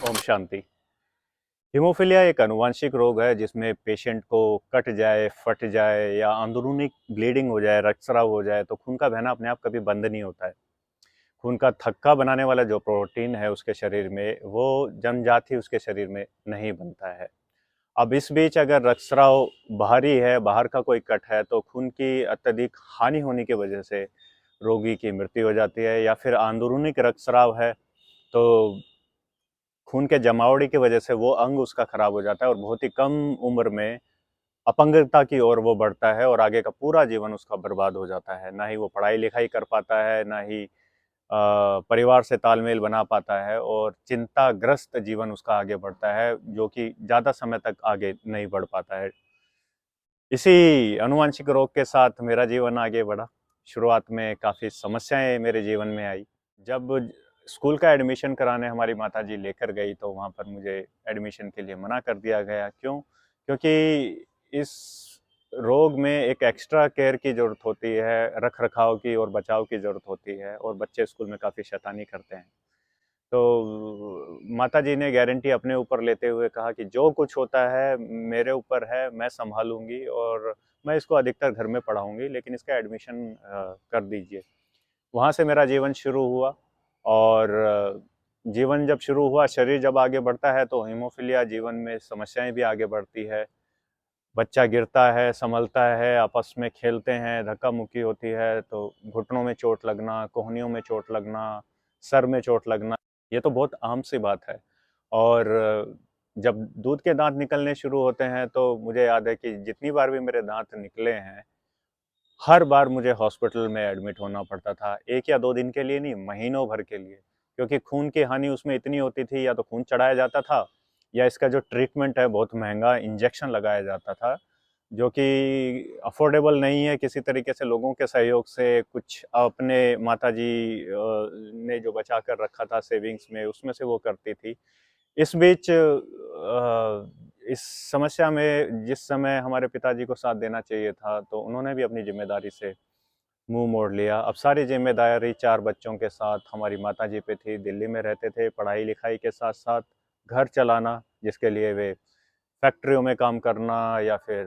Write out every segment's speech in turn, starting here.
Om Shanti. Haemophilia एक आनुवांशिक रोग है जिसमें पेशेंट को कट जाए, फट जाए या अंदरूनी ब्लीडिंग हो जाए, रक्तस्राव हो जाए तो खून का बहना अपने आप कभी बंद नहीं होता है। खून का थक्का बनाने वाला जो प्रोटीन है उसके शरीर में, वो जन्मजात ही उसके शरीर में नहीं बनता है। अब इस बीच अगर रक्तस्राव बाहरी है, बाहर का कोई कट है, तो खून की अत्यधिक हानि होने की वजह से रोगी की मृत्यु हो जाती है, या फिर अंदरूनी रक्तस्राव है तो खून के जमावड़ी की वजह से वो अंग उसका खराब हो जाता है और बहुत ही कम उम्र में अपंगता की ओर वो बढ़ता है और आगे का पूरा जीवन उसका बर्बाद हो जाता है। ना ही वो पढ़ाई लिखाई कर पाता है, ना ही परिवार से तालमेल बना पाता है, और चिंताग्रस्त जीवन उसका आगे बढ़ता है जो कि ज़्यादा समय तक आगे नहीं बढ़ पाता है। इसी आनुवांशिक रोग के साथ मेरा जीवन आगे बढ़ा। शुरुआत में काफ़ी समस्याएं मेरे जीवन में आई। जब स्कूल का एडमिशन कराने हमारी माताजी लेकर गई तो वहाँ पर मुझे एडमिशन के लिए मना कर दिया गया। क्यों? क्योंकि इस रोग में एक एक्स्ट्रा केयर की ज़रूरत होती है, रख रखाव की और बचाव की ज़रूरत होती है, और बच्चे स्कूल में काफ़ी शैतानी करते हैं। तो माताजी ने गारंटी अपने ऊपर लेते हुए कहा कि जो कुछ होता है मेरे ऊपर है, मैं सँभालूँगी और मैं इसको अधिकतर घर में पढ़ाऊँगी, लेकिन इसका एडमिशन कर दीजिए। वहाँ से मेरा जीवन शुरू हुआ, और जीवन जब शुरू हुआ, शरीर जब आगे बढ़ता है तो हीमोफीलिया जीवन में समस्याएँ भी आगे बढ़ती है। बच्चा गिरता है, संभलता है, आपस में खेलते हैं, धक्का-मुक्की होती है तो घुटनों में चोट लगना, कोहनियों में चोट लगना, सर में चोट लगना, ये तो बहुत आम सी बात है। और जब दूध के दाँत निकलने शुरू होते हैं तो मुझे याद है कि जितनी बार भी मेरे दाँत निकले हैं, हर बार मुझे हॉस्पिटल में एडमिट होना पड़ता था। 1 या 2 दिन के लिए नहीं, महीनों भर के लिए। क्योंकि खून की हानि उसमें इतनी होती थी, या तो खून चढ़ाया जाता था, या इसका जो ट्रीटमेंट है बहुत महँगा इंजेक्शन लगाया जाता था, जो कि अफ़ोर्डेबल नहीं है। किसी तरीके से लोगों के सहयोग से कुछ अपने माताजी ने जो बचा कर रखा था सेविंग्स में, उसमें से वो करती थी। इस बीच इस समस्या में जिस समय हमारे पिताजी को साथ देना चाहिए था, तो उन्होंने भी अपनी ज़िम्मेदारी से मुँह मोड़ लिया। अब सारी ज़िम्मेदारी 4 बच्चों के साथ हमारी माताजी पे थी। दिल्ली में रहते थे, पढ़ाई-लिखाई के साथ-साथ घर चलाना, जिसके लिए वे फैक्ट्रियों में काम करना या फिर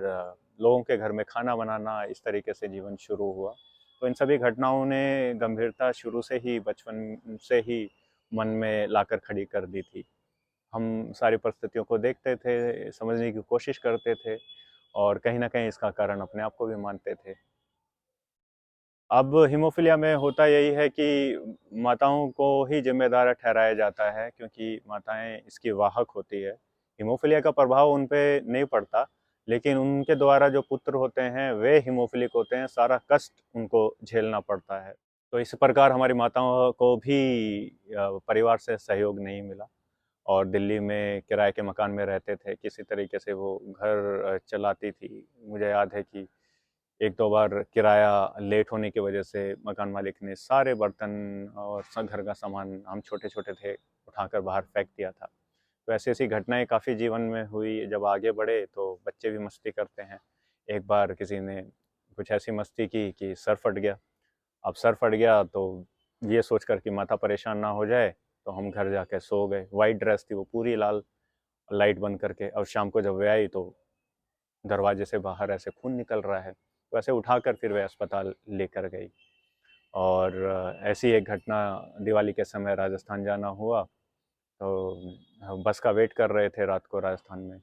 लोगों के घर में खाना बनाना, इस तरीके से जीवन शुरू हुआ। तो इन सभी घटनाओं ने गंभीरता शुरू से ही, बचपन से ही मन में लाकर खड़ी कर दी थी। हम सारी परिस्थितियों को देखते थे, समझने की कोशिश करते थे, और कहीं न कहीं इसका कारण अपने आप को भी मानते थे। अब हीमोफीलिया में होता यही है कि माताओं को ही ज़िम्मेदार ठहराया जाता है, क्योंकि माताएँ इसकी वाहक होती है। हीमोफीलिया का प्रभाव उन पे नहीं पड़ता, लेकिन उनके द्वारा जो पुत्र होते हैं, वे हीमोफिलिक होते हैं, सारा कष्ट उनको झेलना पड़ता है। तो इस प्रकार हमारी माताओं को भी परिवार से सहयोग नहीं मिला, और दिल्ली में किराए के मकान में रहते थे। किसी तरीके से वो घर चलाती थी। मुझे याद है कि 1-2 बार किराया लेट होने की वजह से मकान मालिक ने सारे बर्तन और घर का सामान, हम छोटे-छोटे थे, उठाकर बाहर फेंक दिया था। तो ऐसी-ऐसी घटनाएँ काफ़ी जीवन में हुई। जब आगे बढ़े तो बच्चे भी मस्ती करते हैं। एक बार किसी ने कुछ ऐसी मस्ती की कि सर फट गया। अब सर फट गया तो ये सोचकर कि माता परेशान ना हो जाए, तो हम घर जाके सो गए। व्हाइट ड्रेस थी वो पूरी लाल, लाइट बंद करके। और शाम को जब वे आई तो दरवाजे से बाहर ऐसे खून निकल रहा है। तो ऐसे उठाकर फिर वे अस्पताल लेकर गई। और ऐसी एक घटना दिवाली के समय राजस्थान जाना हुआ, तो बस का वेट कर रहे थे रात को राजस्थान में।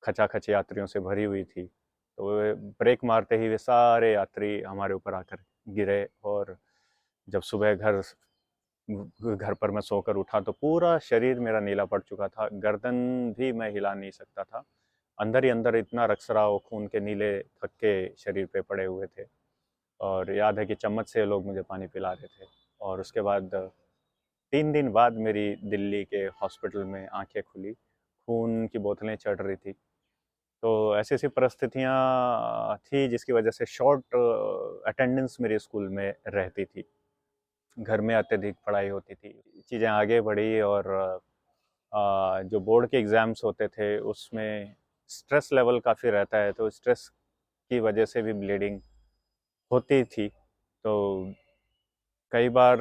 खचाखच यात्रियों से भरी हुई थी। तो वे ब्रेक मारते ही वे सारे यात्री हमारे ऊपर आकर गिरे, और जब सुबह घर पर मैं सोकर उठा तो पूरा शरीर मेरा नीला पड़ चुका था। गर्दन भी मैं हिला नहीं सकता था। अंदर ही अंदर इतना रक्तस्राव, खून के नीले थक्के शरीर पे पड़े हुए थे। और याद है कि चम्मच से लोग मुझे पानी पिला रहे थे। और उसके बाद 3 दिन बाद मेरी दिल्ली के हॉस्पिटल में आँखें खुली। खून की बोतलें चढ़ रही थी। तो ऐसी-ऐसी परिस्थितियाँ थी जिसकी वजह से शॉर्ट अटेंडेंस मेरे स्कूल में रहती थी। घर में अत्यधिक पढ़ाई होती थी। चीज़ें आगे बढ़ी, और जो बोर्ड के एग्ज़ाम्स होते थे उसमें स्ट्रेस लेवल काफ़ी रहता है, तो स्ट्रेस की वजह से भी ब्लीडिंग होती थी। तो कई बार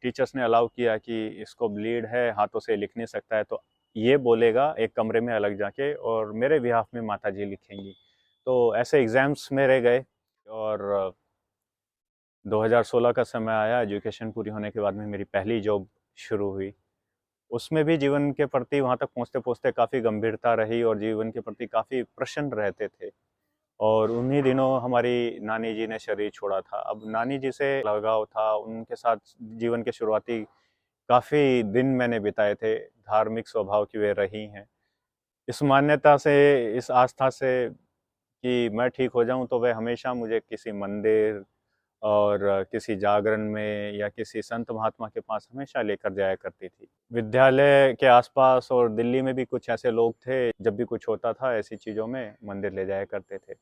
टीचर्स ने अलाउ किया कि इसको ब्लीड है, हाथों से लिख नहीं सकता है, तो ये बोलेगा एक कमरे में अलग जाके और मेरे बिहाफ में माता जी लिखेंगी। तो ऐसे एग्ज़ाम्स मेरे गए और 2016 का समय आया, एजुकेशन पूरी होने के बाद में मेरी पहली जॉब शुरू हुई। उसमें भी जीवन के प्रति वहाँ तक पहुँचते-पहुँचते काफ़ी गंभीरता रही और जीवन के प्रति काफ़ी प्रश्न रहते थे। और उन्हीं दिनों हमारी नानी जी ने शरीर छोड़ा था। अब नानी जी से लगाव था, उनके साथ जीवन के शुरुआती काफ़ी दिन मैंने बिताए थे, धार्मिक स्वभाव की वे रही हैं। इस मान्यता से, इस आस्था से कि मैं ठीक हो जाऊँ तो वे हमेशा मुझे किसी मंदिर और किसी जागरण में या किसी संत महात्मा के पास हमेशा लेकर जाया करती थी। विद्यालय के आसपास और दिल्ली में भी कुछ ऐसे लोग थे, जब भी कुछ होता था ऐसी चीज़ों में मंदिर ले जाया करते थे।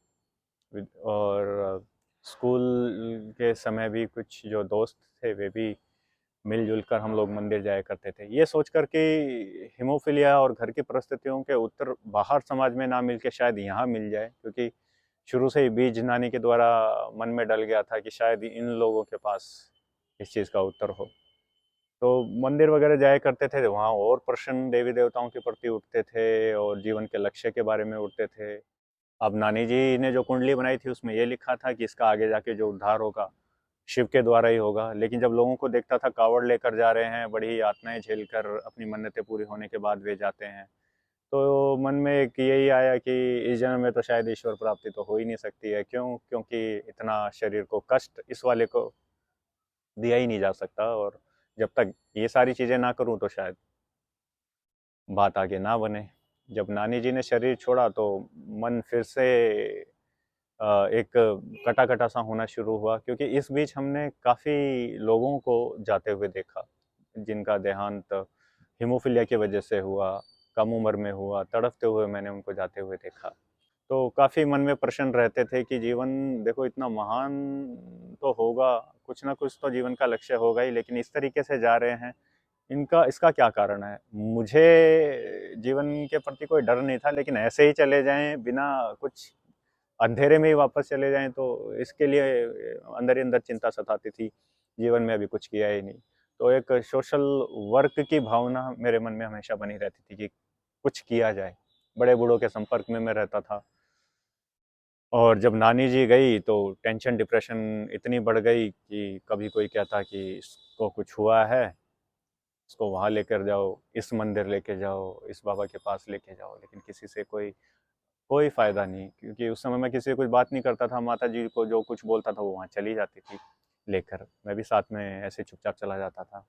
और स्कूल के समय भी कुछ जो दोस्त थे वे भी मिलजुल कर हम लोग मंदिर जाया करते थे। ये सोच कर कि हीमोफीलिया और घर की परिस्थितियों के उत्तर बाहर समाज में ना मिल के शायद यहाँ मिल जाए, क्योंकि शुरू से ही बीज नानी के द्वारा मन में डल गया था कि शायद इन लोगों के पास इस चीज़ का उत्तर हो। तो मंदिर वगैरह जाया करते थे, वहाँ और प्रश्न देवी देवताओं के प्रति उठते थे और जीवन के लक्ष्य के बारे में उठते थे। अब नानी जी ने जो कुंडली बनाई थी उसमें ये लिखा था कि इसका आगे जाके जो उद्धार होगा शिव के द्वारा ही होगा। लेकिन जब लोगों को देखता था कावड़ लेकर जा रहे हैं, बड़ी यातनाएं झेलकर अपनी मन्नतें पूरी होने के बाद वे जाते हैं, तो मन में एक यही आया कि इस जन्म में तो शायद ईश्वर प्राप्ति तो हो ही नहीं सकती है। क्यों? क्योंकि इतना शरीर को कष्ट इस वाले को दिया ही नहीं जा सकता, और जब तक ये सारी चीज़ें ना करूं तो शायद बात आगे ना बने। जब नानी जी ने शरीर छोड़ा तो मन फिर से एक कटा-कटा सा होना शुरू हुआ, क्योंकि इस बीच हमने काफ़ी लोगों को जाते हुए देखा, जिनका देहांत हीमोफीलिया की वजह से हुआ, कम उम्र में हुआ, तड़पते हुए मैंने उनको जाते हुए देखा। तो काफ़ी मन में प्रश्न रहते थे कि जीवन देखो इतना महान तो होगा, कुछ ना कुछ तो जीवन का लक्ष्य होगा ही, लेकिन इस तरीके से जा रहे हैं, इनका इसका क्या कारण है? मुझे जीवन के प्रति कोई डर नहीं था, लेकिन ऐसे ही चले जाएँ बिना कुछ, अंधेरे में ही वापस चले जाएँ तो इसके लिए अंदर ही अंदर चिंता सताती थी। जीवन में अभी कुछ किया ही नहीं। तो एक सोशल वर्क की भावना मेरे मन में हमेशा बनी रहती थी कि कुछ किया जाए। बड़े-बूढ़ों के संपर्क में मैं रहता था और जब नानी जी गई तो टेंशन, डिप्रेशन इतनी बढ़ गई कि कभी कोई कहता कि इसको कुछ हुआ है, इसको वहाँ लेकर जाओ, इस मंदिर लेके जाओ, इस बाबा के पास लेके जाओ, लेकिन किसी से कोई कोई फ़ायदा नहीं, क्योंकि उस समय मैं किसी से कुछ बात नहीं करता था। माता जी को जो कुछ बोलता था वो वहाँ चली जाती थी लेकर, मैं भी साथ में ऐसे चुपचाप चला जाता था।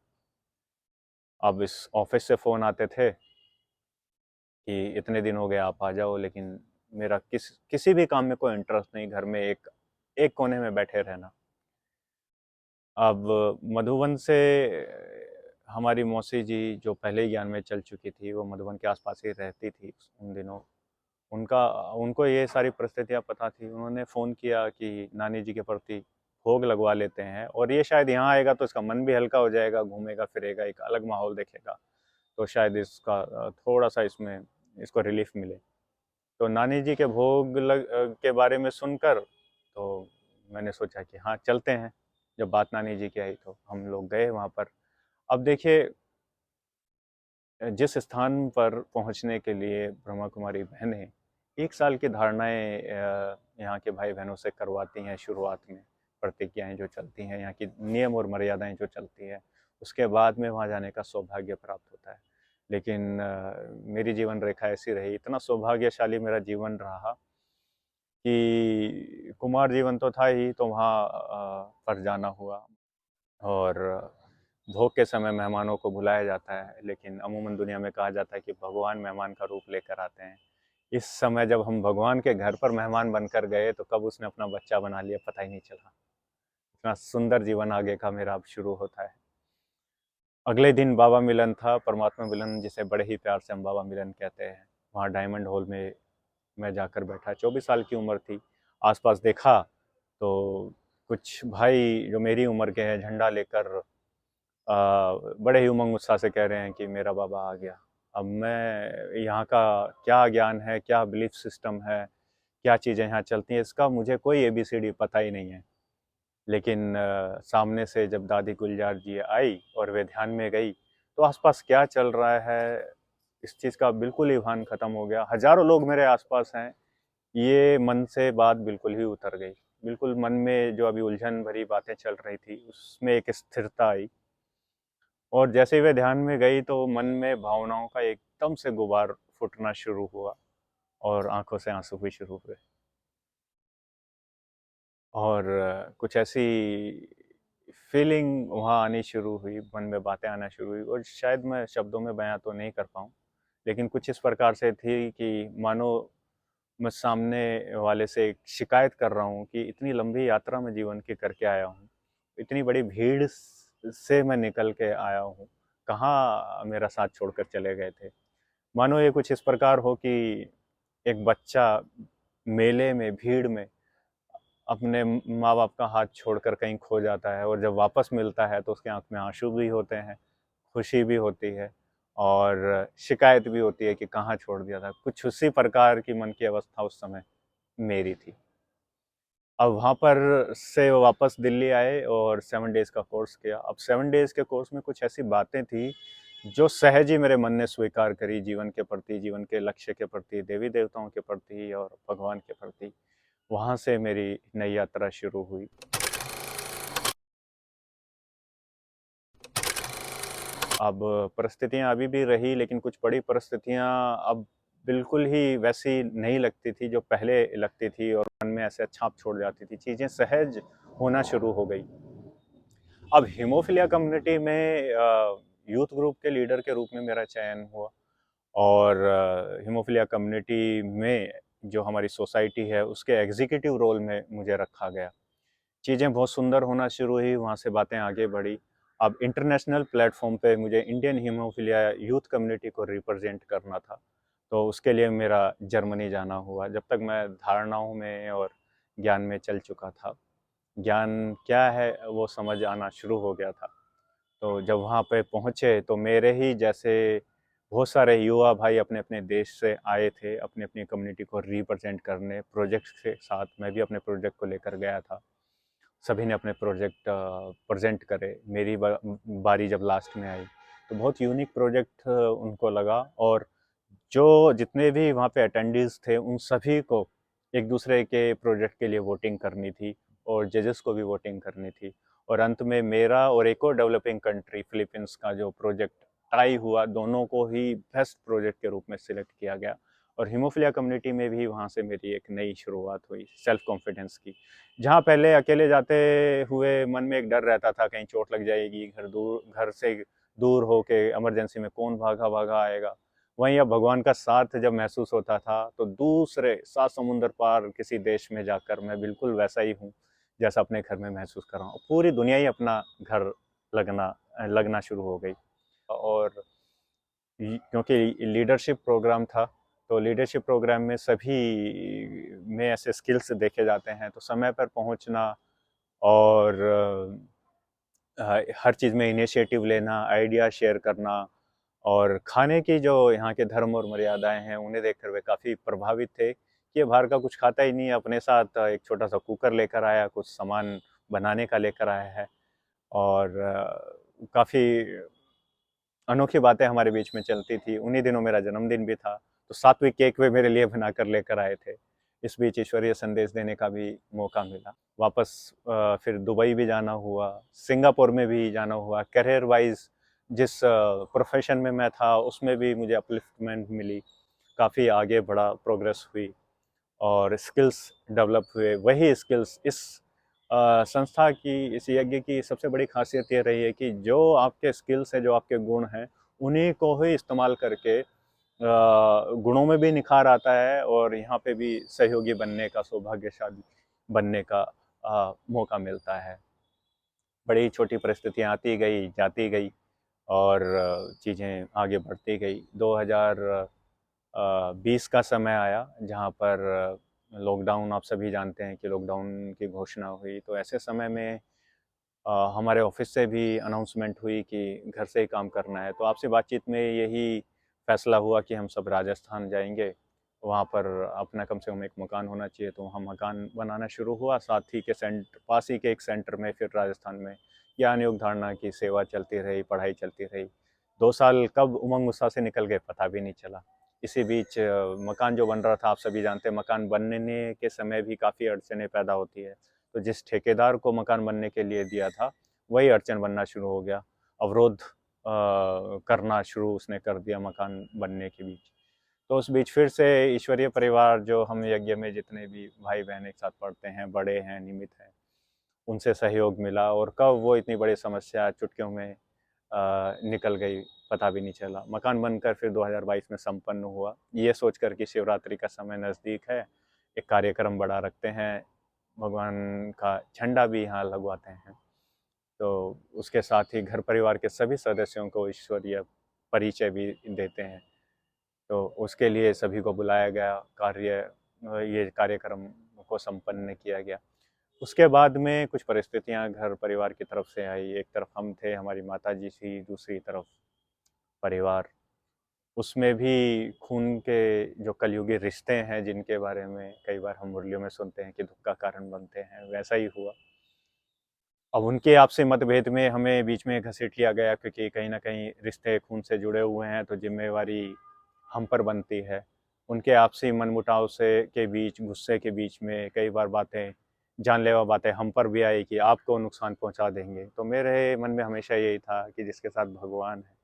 अब इस ऑफिस से फ़ोन आते थे कि इतने दिन हो गए आप आ जाओ, लेकिन मेरा किसी भी काम में कोई इंटरेस्ट नहीं, घर में एक एक कोने में बैठे रहना। अब मधुबन से हमारी मौसी जी जो पहले ही ज्ञान में चल चुकी थी, वो मधुबन के आसपास ही रहती थी उन दिनों। उनका उनको ये सारी परिस्थितियाँ पता थी। उन्होंने फ़ोन किया कि नानी जी के प्रति भोग लगवा लेते हैं, और ये शायद यहाँ आएगा तो इसका मन भी हल्का हो जाएगा, घूमेगा-फिरेगा, एक अलग माहौल देखेगा, तो शायद इसका थोड़ा-सा इसमें इसको रिलीफ़ मिले। तो नानी जी के के बारे में सुनकर तो मैंने सोचा कि हाँ, चलते हैं। जब बात नानी जी की आई तो हम लोग गए वहाँ पर। अब देखिए, जिस स्थान पर पहुँचने के लिए ब्रह्मा कुमारी बहनें 1 साल की धारणाएँ यहाँ के भाई-बहनों से करवाती हैं शुरुआत में, प्रतिज्ञाएँ जो चलती हैं, यहाँ की नियम और मर्यादाएँ जो चलती हैं, उसके बाद में वहाँ जाने का सौभाग्य प्राप्त होता है। लेकिन मेरी जीवन रेखा ऐसी रही, इतना सौभाग्यशाली मेरा जीवन रहा कि कुमार जीवन तो था ही, तो वहाँ पर जाना हुआ। और भोग के समय मेहमानों को बुलाया जाता है, लेकिन अमूमन दुनिया में कहा जाता है कि भगवान मेहमान का रूप लेकर आते हैं। इस समय जब हम भगवान के घर पर मेहमान बनकर गए तो कब उसने अपना बच्चा बना लिया पता ही नहीं चला। इतना सुंदर जीवन आगे का मेरा अब शुरू होता है। अगले दिन बाबा मिलन था, परमात्मा मिलन जिसे बड़े ही प्यार से हम बाबा मिलन कहते हैं। वहाँ डायमंड हॉल में मैं जाकर बैठा, 24 साल की उम्र थी। आस-पास देखा तो कुछ भाई जो मेरी उम्र के हैं झंडा लेकर बड़े ही उमंग उत्साह से कह रहे हैं कि मेरा बाबा आ गया। अब मैं यहाँ का क्या ज्ञान है, क्या बिलीफ सिस्टम है, क्या चीज़ें यहाँ चलती हैं, इसका मुझे कोई एबीसीडी पता ही नहीं है। लेकिन सामने से जब दादी गुलजार जी आई और वे ध्यान में गई, तो आसपास क्या चल रहा है इस चीज़ का बिल्कुल ही भान खत्म हो गया। हजारों लोग मेरे आसपास हैं, ये मन से बात बिल्कुल ही उतर गई। बिल्कुल मन में जो अभी उलझन भरी बातें चल रही थी, उसमें एक स्थिरता आई। और जैसे ही वे ध्यान में गई तो मन में भावनाओं का एकदम से गुबार फूटना शुरू हुआ और आंखों से आंसू भी शुरू हुए। और कुछ ऐसी फीलिंग वहाँ आनी शुरू हुई, मन में बातें आना शुरू हुई, और शायद मैं शब्दों में बयां तो नहीं कर पाऊँ, लेकिन कुछ इस प्रकार से थी कि मानो मैं सामने वाले से एक शिकायत कर रहा हूँ कि इतनी लंबी यात्रा मैं जीवन की करके आया हूँ, इतनी बड़ी भीड़ से मैं निकल के आया हूँ, कहाँ मेरा साथ छोड़कर चले गए थे। मानो ये कुछ इस प्रकार हो कि एक बच्चा मेले में, भीड़ में अपने माँ बाप का हाथ छोड़कर कहीं खो जाता है, और जब वापस मिलता है तो उसके आंख में आंसू भी होते हैं, खुशी भी होती है, और शिकायत भी होती है कि कहाँ छोड़ दिया था। कुछ उसी प्रकार की मन की अवस्था उस समय मेरी थी। अब वहाँ पर से वापस दिल्ली आए और 7 डेज़ का कोर्स किया। अब 7 डेज़ के कोर्स में कुछ ऐसी बातें थी जो सहज ही मेरे मन ने स्वीकार करी, जीवन के प्रति, जीवन के लक्ष्य के प्रति, देवी देवताओं के प्रति और भगवान के प्रति। वहाँ से मेरी नई यात्रा शुरू हुई। अब परिस्थितियाँ अभी भी रही, लेकिन कुछ बड़ी परिस्थितियाँ अब बिल्कुल ही वैसी नहीं लगती थी जो पहले लगती थी, और मन में ऐसे छाप छोड़ जाती थी। चीज़ें सहज होना शुरू हो गई। अब हीमोफिलिया कम्युनिटी में यूथ ग्रुप के लीडर के रूप में मेरा चयन हुआ, और हीमोफिलिया कम्युनिटी में जो हमारी सोसाइटी है उसके एग्जीक्यूटिव रोल में मुझे रखा गया। चीज़ें बहुत सुंदर होना शुरू हुई, वहाँ से बातें आगे बढ़ी। अब इंटरनेशनल प्लेटफॉर्म पे मुझे इंडियन हीमोफिलिया यूथ कम्युनिटी को रिप्रेजेंट करना था, तो उसके लिए मेरा जर्मनी जाना हुआ। जब तक मैं धारणाओं में और ज्ञान में चल चुका था, ज्ञान क्या है वो समझ आना शुरू हो गया था। तो जब वहाँ पे पहुँचे तो मेरे ही जैसे बहुत सारे युवा भाई अपने अपने देश से आए थे, अपनी अपनी कम्युनिटी को रिप्रेजेंट करने। प्रोजेक्ट के साथ मैं भी अपने प्रोजेक्ट को लेकर गया था। सभी ने अपने प्रोजेक्ट प्रेजेंट करे। मेरी बारी जब लास्ट में आई तो बहुत यूनिक प्रोजेक्ट उनको लगा, और जो जितने भी वहाँ पे अटेंडीज थे उन सभी को एक दूसरे के प्रोजेक्ट के लिए वोटिंग करनी थी, और जजेस को भी वोटिंग करनी थी। और अंत में मेरा और एक और डेवलपिंग कंट्री फिलीपींस का जो प्रोजेक्ट टाई हुआ, दोनों को ही बेस्ट प्रोजेक्ट के रूप में सिलेक्ट किया गया। और हीमोफिलिया कम्युनिटी में भी वहाँ से मेरी एक नई शुरुआत हुई सेल्फ कॉन्फिडेंस की। जहाँ पहले अकेले जाते हुए मन में एक डर रहता था, कहीं चोट लग जाएगी, घर से दूर हो के इमरजेंसी में कौन भागा भागा आएगा, वहीं अब भगवान का साथ जब महसूस होता था तो दूसरे 7 समुंदर पार किसी देश में जाकर मैं बिल्कुल वैसा ही हूँ जैसा अपने घर में महसूस कर रहा हूँ। पूरी दुनिया ही अपना घर लगना लगना शुरू हो गई। और क्योंकि लीडरशिप प्रोग्राम था, तो लीडरशिप प्रोग्राम में सभी में ऐसे स्किल्स देखे जाते हैं, तो समय पर पहुंचना और हर चीज़ में इनिशिएटिव लेना, आइडिया शेयर करना, और खाने की जो यहाँ के धर्म और मर्यादाएं हैं उन्हें देखकर वे काफ़ी प्रभावित थे कि ये बाहर का कुछ खाता ही नहीं है। अपने साथ एक छोटा सा कुकर लेकर आया, कुछ सामान बनाने का लेकर आया है, और काफ़ी अनोखी बातें हमारे बीच में चलती थी। उन्हीं दिनों मेरा जन्मदिन भी था, तो 7वीं केक वे मेरे लिए बनाकर लेकर आए थे। इस बीच ईश्वरीय संदेश देने का भी मौका मिला। वापस फिर दुबई भी जाना हुआ, सिंगापुर में भी जाना हुआ। करियर वाइज जिस प्रोफेशन में मैं था उसमें भी मुझे अपलिफ्टमेंट मिली, काफ़ी आगे बढ़ा, प्रोग्रेस हुई, और स्किल्स डेवलप हुए। वही स्किल्स इस संस्था की, इस यज्ञ की सबसे बड़ी खासियत ये रही है कि जो आपके स्किल्स हैं, जो आपके गुण हैं, उन्हीं को ही इस्तेमाल करके गुणों में भी निखार आता है, और यहाँ पे भी सहयोगी बनने का, सौभाग्यशाली बनने का मौका मिलता है। बड़ी छोटी परिस्थितियाँ आती गई, जाती गई, और चीज़ें आगे बढ़ती गई। 2020 का समय आया जहाँ पर लॉकडाउन, आप सभी जानते हैं कि लॉकडाउन की घोषणा हुई। तो ऐसे समय में हमारे ऑफिस से भी अनाउंसमेंट हुई कि घर से ही काम करना है। तो आपसे बातचीत में यही फैसला हुआ कि हम सब राजस्थान जाएंगे, वहाँ पर अपना कम से कम एक मकान होना चाहिए, तो वहाँ मकान बनाना शुरू हुआ। साथ ही के पास ही के एक सेंटर में फिर राजस्थान में ज्ञान योग धारणा की सेवा चलती रही, पढ़ाई चलती रही। 2 साल कब उमंग उत्साह से निकल गए पता भी नहीं चला। इसी बीच मकान जो बन रहा था, आप सभी जानते हैं, मकान बनने के समय भी काफ़ी अड़चनें पैदा होती है। तो जिस ठेकेदार को मकान बनने के लिए दिया था, वही अड़चन बनना शुरू हो गया। अवरोध करना शुरू उसने कर दिया मकान बनने के बीच। तो उस बीच फिर से ईश्वरीय परिवार, जो हम यज्ञ में जितने भी भाई बहन एक साथ पढ़ते हैं, बड़े हैं, निमित हैं, उनसे सहयोग मिला, और कब वो इतनी बड़ी समस्या चुटकियों में निकल गई पता भी नहीं चला। मकान बनकर फिर 2022 में संपन्न हुआ। ये सोचकर कि शिवरात्रि का समय नज़दीक है, एक कार्यक्रम बड़ा रखते हैं, भगवान का झंडा भी यहाँ लगवाते हैं। तो उसके साथ ही घर परिवार के सभी सदस्यों को ईश्वरीय परिचय भी देते हैं। तो उसके लिए सभी को बुलाया गया, ये कार्यक्रम को संपन्न किया गया। उसके बाद में कुछ परिस्थितियां घर परिवार की तरफ से आई। एक तरफ हम थे, हमारी माताजी थी, दूसरी तरफ परिवार। उसमें भी खून के जो कलयुगी रिश्ते हैं, जिनके बारे में कई बार हम मुरलियों में सुनते हैं कि दुख का कारण बनते हैं, वैसा ही हुआ। अब उनके आपसी मतभेद में हमें बीच में घसीट लिया गया, क्योंकि कहीं ना कहीं रिश्ते खून से जुड़े हुए हैं, तो जिम्मेवारी हम पर बनती है। उनके आपसी मनमुटाव से के बीच, गुस्से के बीच में कई बार बातें, जानलेवा बातें हम पर भी आई कि आपको नुकसान पहुंचा देंगे। तो मेरे मन में हमेशा यही था कि जिसके साथ भगवान है,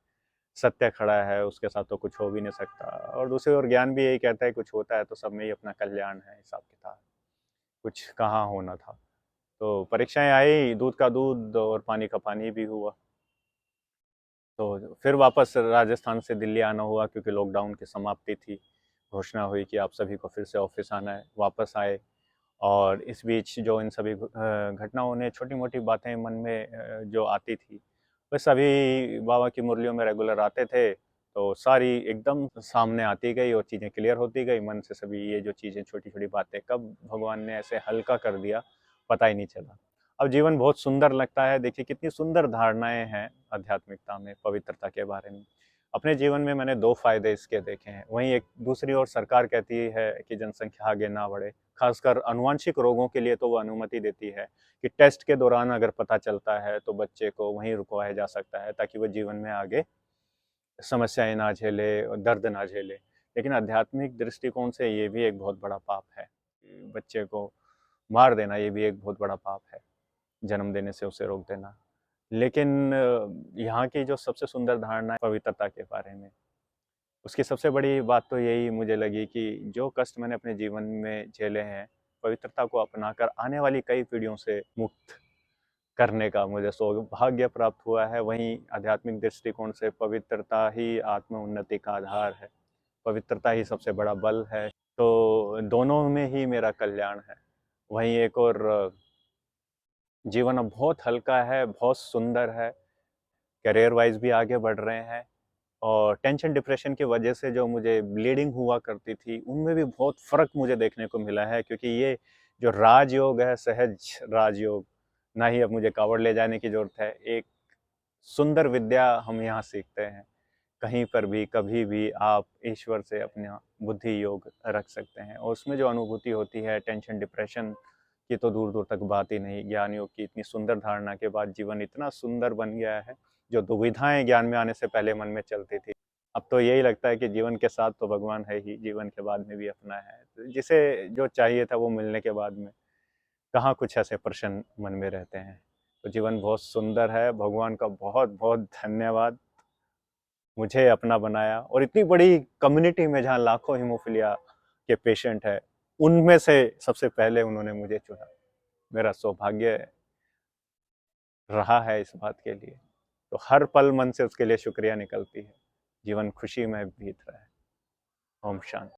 सत्य खड़ा है, उसके साथ तो कुछ हो भी नहीं सकता। और दूसरी ओर ज्ञान भी यही कहता है, कुछ होता है तो सब में ही अपना कल्याण है, हिसाब किताब कुछ कहाँ होना था। तो परीक्षाएं आई, दूध का दूध और पानी का पानी भी हुआ। तो फिर वापस राजस्थान से दिल्ली आना हुआ, क्योंकि लॉकडाउन की समाप्ति थी। घोषणा हुई कि आप सभी को फिर से ऑफिस आना है। वापस आए, और इस बीच जो इन सभी घटनाओं ने, छोटी मोटी बातें मन में जो आती थी, वे सभी बाबा की मुरलियों में रेगुलर आते थे, तो सारी एकदम सामने आती गई और चीज़ें क्लियर होती गई मन से। सभी ये जो चीज़ें, छोटी छोटी बातें, कब भगवान ने ऐसे हल्का कर दिया पता ही नहीं चला। अब जीवन बहुत सुंदर लगता है। देखिए कितनी सुंदर धारणाएं हैं आध्यात्मिकता में, पवित्रता के बारे में। अपने जीवन में मैंने 2 फायदे इसके देखे हैं। वहीं एक दूसरी ओर सरकार कहती है कि जनसंख्या आगे ना बढ़े, खासकर अनुवांशिक रोगों के लिए तो वो अनुमति देती है कि टेस्ट के दौरान अगर पता चलता है तो बच्चे को वहीं रुकवाया जा सकता है, ताकि वो जीवन में आगे समस्याएं ना झेले और दर्द ना झेले। लेकिन आध्यात्मिक दृष्टिकोण से ये भी एक बहुत बड़ा पाप है। बच्चे को मार देना ये भी एक बहुत बड़ा पाप है, जन्म देने से उसे रोक देना। लेकिन यहाँ की जो सबसे सुंदर धारणा है पवित्रता के बारे में, उसकी सबसे बड़ी बात तो यही मुझे लगी कि जो कष्ट मैंने अपने जीवन में झेले हैं, पवित्रता को अपनाकर आने वाली कई पीढ़ियों से मुक्त करने का मुझे सौभाग्य प्राप्त हुआ है। वहीं आध्यात्मिक दृष्टिकोण से पवित्रता ही आत्म उन्नति का आधार है, पवित्रता ही सबसे बड़ा बल है। तो दोनों में ही मेरा कल्याण है। वहीं एक और जीवन अब बहुत हल्का है, बहुत सुंदर है, करियर वाइज भी आगे बढ़ रहे हैं। और टेंशन डिप्रेशन की वजह से जो मुझे ब्लीडिंग हुआ करती थी, उनमें भी बहुत फ़र्क मुझे देखने को मिला है। क्योंकि ये जो राजयोग है, सहज राजयोग, ना ही अब मुझे कावड़ ले जाने की ज़रूरत है। एक सुंदर विद्या हम यहाँ सीखते हैं। कहीं पर भी, कभी भी आप ईश्वर से अपना बुद्धि योग रख सकते हैं, और उसमें जो अनुभूति होती है, टेंशन डिप्रेशन की तो दूर दूर तक बात ही नहीं। ज्ञान योग की इतनी सुंदर धारणा के बाद जीवन इतना सुंदर बन गया है। जो दुविधाएं ज्ञान में आने से पहले मन में चलती थी, अब तो यही लगता है कि जीवन के साथ तो भगवान है ही, जीवन के बाद में भी अपना है। तो जिसे जो चाहिए था वो मिलने के बाद में कहाँ कुछ ऐसे प्रश्न मन में रहते हैं। तो जीवन बहुत सुंदर है। भगवान का बहुत बहुत धन्यवाद, मुझे अपना बनाया, और इतनी बड़ी कम्युनिटी में जहाँ लाखों हीमोफीलिया के पेशेंट है, उनमें से सबसे पहले उन्होंने मुझे चुना। मेरा सौभाग्य रहा है इस बात के लिए। तो हर पल मन से उसके लिए शुक्रिया निकलती है। जीवन खुशी में बीत रहा है। ओम शांति।